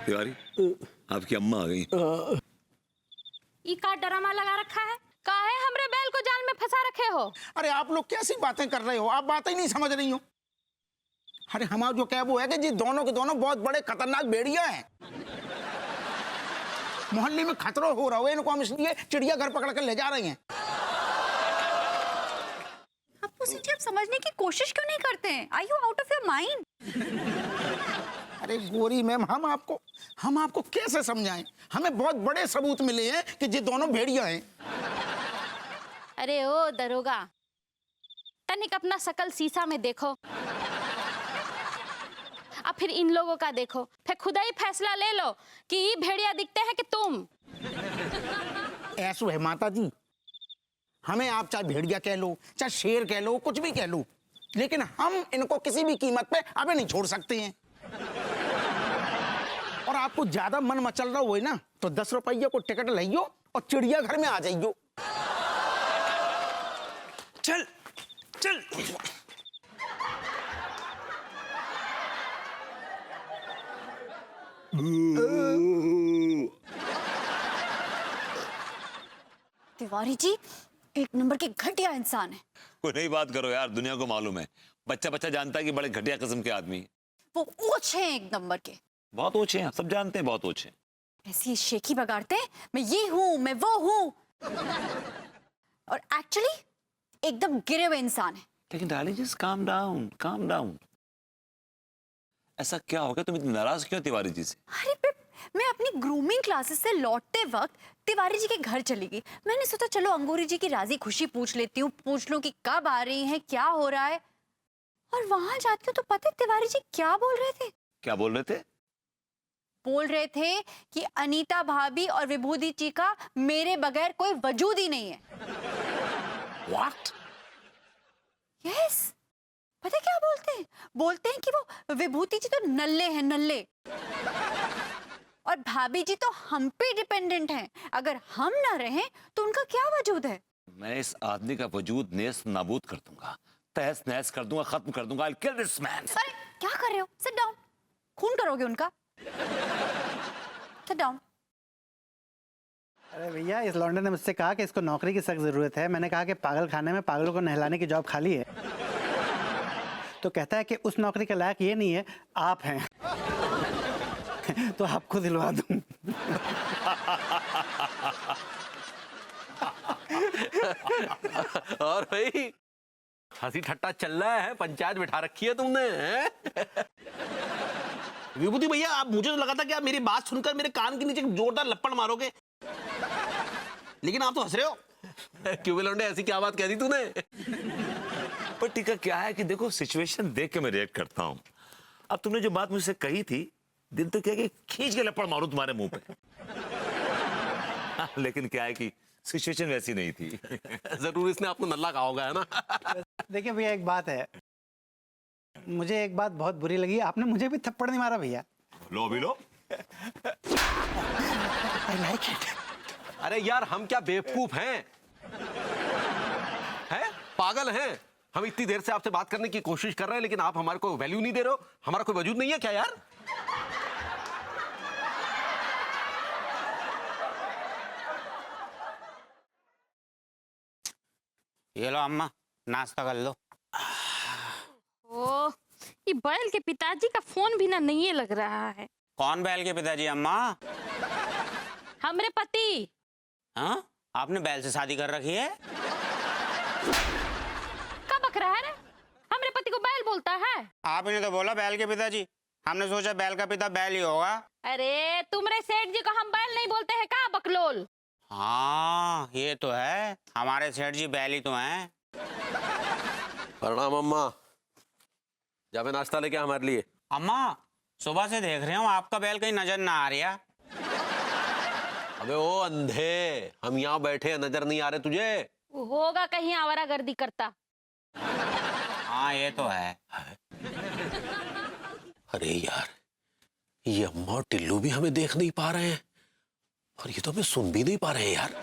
तिवारी, आपकी अम्मा आ गई। ई का ड्रामा लगा रखा है? काहे हमरे बैल को जाल में फंसा रखे हो? अरे आप लोग कैसी बातें कर रहे हो? आप बातें ही नहीं समझ रही हो। अरे हमारा जो क्या वो है कि जी दोनों के दोनों बहुत बड़े खतरनाक भेड़िया हैं। मोहल्ले में खतरा हो रहा है, इनको हम इसलिए चिड़ियाघर पकड़ कर ले जा रहे हैं। आप उसे जब समझने की कोशिश क्यों नहीं करते हैं? Are you out of your mind? अरे गोरी मैम, हम आपको कैसे समझाएं? हमें बहुत बड़े सबूत मिले हैं कि ये दोनों भेड़िया हैं। अरे ओ दरोगा, तनिक अपना शकल शीशा में देखो, अब फिर इन लोगों का देखो, फिर खुदा ही फैसला ले लो कि ये भेड़िया दिखते हैं कि तुम। ऐसो है माता जी, हमें आप चाहे भेड़िया कह लो, चाहे शेर कह लो, कुछ भी कह लो, लेकिन हम इनको किसी भी कीमत पे अबे नहीं छोड़ सकते हैं। और आपको ज्यादा मन मचल रहा हो ना तो 10 रुपये को टिकट लियो और चिड़ियाघर में आ जाइयो। चल चल। तिवारी जी एक नंबर के घटिया इंसान है। कोई नई बात करो यार, दुनिया को मालूम है, बच्चा बच्चा जानता है कि बड़े घटिया किस्म के आदमी हैं। वो ऊंच हैं एक नंबर के। बहुत ऊंचे हैं, सब जानते हैं, बहुत ऊंचे हैं। ऐसी शेखी बगाड़ते हैं, मैं ये हूं, मैं वो हूं, और एक्चुअली एकदम गिरे हुए इंसान है। लेकिन darling just calm down, calm down. ऐसा क्या हो गया, तुम इतनी नाराज क्यों तिवारी जी से? अरे मैं अपनी ग्रूमिंग क्लासेस से लौटते वक्त तिवारी जी के घर चली गई। मैंने सोचा चलो अंगूरी जी की राजी खुशी पूछ लेती हूँ, पूछ लूं कि कब आ रही हैं, क्या हो रहा है। और वहां जाती हूँ तो पता है तिवारी जी क्या बोल रहे थे? क्या बोल रहे थे? बोल रहे थे कि अनीता भाभी और विभूति जी का मेरे बगैर कोई वजूद ही नहीं है। What? यस, पता है क्या बोलते हैं? बोलते हैं कि वो विभूति जी तो नल्ले हैं, नल्ले, और भाभी जी तो हम पे डिपेंडेंट हैं। अगर हम ना रहें तो उनका क्या वजूद है? मैं इस आदमी का वजूद नेस्त नाबूद कर दूंगा, तहस नहस कर दूंगा, खत्म कर दूंगा। I'll kill this man. अरे क्या कर रहे हो? Sit down. खून करोगे उनका? Sit down. अरे भैया, इस लौंडे ने मुझसे कहा कि इसको नौकरी की सख्त जरूरत है। मैंने कहा कि पागल खाने में पागलों को नहलाने की जॉब खाली है। तो कहता है कि उस नौकरी के लायक ये नहीं है, आप हैं। तो आपको दिलवा दूं। और भाई हंसी ठट्टा चल रहा है, पंचायत बिठा रखी है तुमने, हैं? विभूति भैया, आप मुझे तो लगा था कि आप मेरी बात सुनकर मेरे कान के नीचे जोरदार लपड़ मारोगे, लेकिन आप तो हंस रहे हो। क्यों बेलौंडे, ऐसी क्या बात कह दी तूने? पर टीका क्या है कि देखो, सिचुएशन देख के मैं रिएक्ट करता हूँ। अब तुमने जो बात मुझसे कही थी, दिल तो क्या कि खींच के लपड़ मारूं तुम्हारे मुंह पे। लेकिन क्या है कि सिचुएशन वैसी नहीं थी। जरूर इसने आपको नल्ला कहा होगा, है ना? देखिए भैया, एक बात है, मुझे एक बात बहुत बुरी लगी, आपने मुझे भी थप्पड़ नहीं मारा भैया। लो भी लो। I like it. अरे यार, हम क्या बेवकूफ हैं? पागल हैं? हम इतनी देर से आपसे बात करने की कोशिश कर रहे हैं, लेकिन आप हमारे को वैल्यू नहीं दे रहे हो। हमारा कोई वजूद नहीं है क्या यार? ये लो अम्मा, नाश्ता कर लो। ओ, ये बैल के पिताजी का फोन भी ना नहीं लग रहा है। कौन बैल के पिताजी अम्मा? हमरे पति। हाँ, आपने बैल से शादी कर रखी है? कब बक रहा है रे? हमरे पति को बैल बोलता है? आप ही ने तो बोला बैल के पिताजी, हमने सोचा बैल का पिता बैल ही होगा। अरे तुमरे सेठ जी को हम बैल नहीं बोलते हैं का, बकलोल? हाँ ये तो है, हमारे सेठ जी बैल ही तो हैं। प्रणाम अम्मा, जावे नाश्ता लेके आ हमारे लिए। अम्मा, सुबह से देख रहे हूँ आपका बैल कहीं नजर ना आ रहा। अबे ओ अंधे, हम यहाँ बैठे हैं, नजर नहीं आ रहे तुझे? होगा कहीं आवारागर्दी करता। हाँ ये तो है। अरे यार, ये अम्मा और टिल्लू भी हमें देख नहीं पा रहे हैं, और ये तो हमें सुन भी नहीं पा रहे हैं यार।